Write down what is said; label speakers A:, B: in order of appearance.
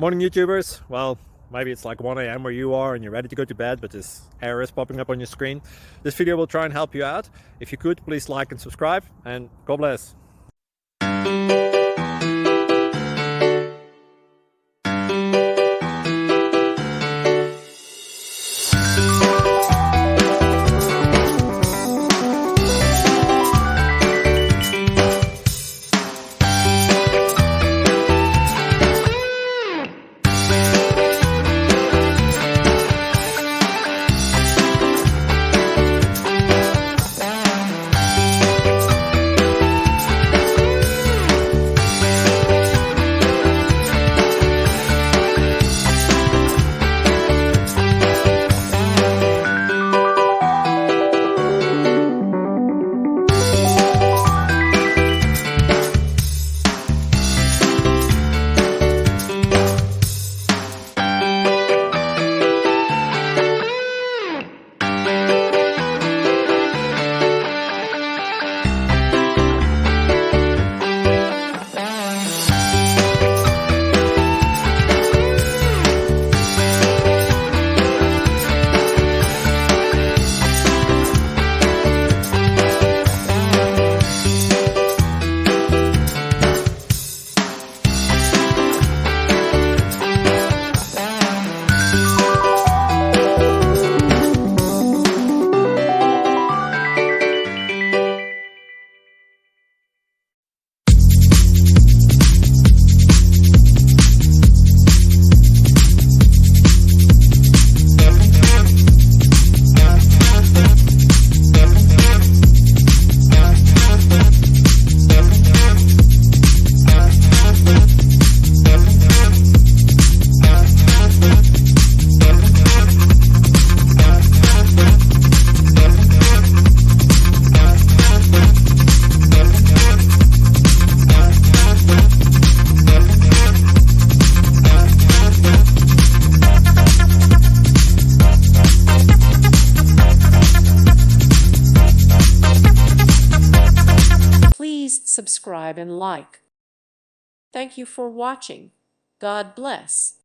A: Morning YouTubers. Well, maybe it's like 1 a.m. where you are and you're ready to go to bed, but this error is popping up on your screen. This video will try and help you out. If you could, please like and subscribe, and God bless.
B: Please subscribe and like. Thank you for watching. God bless.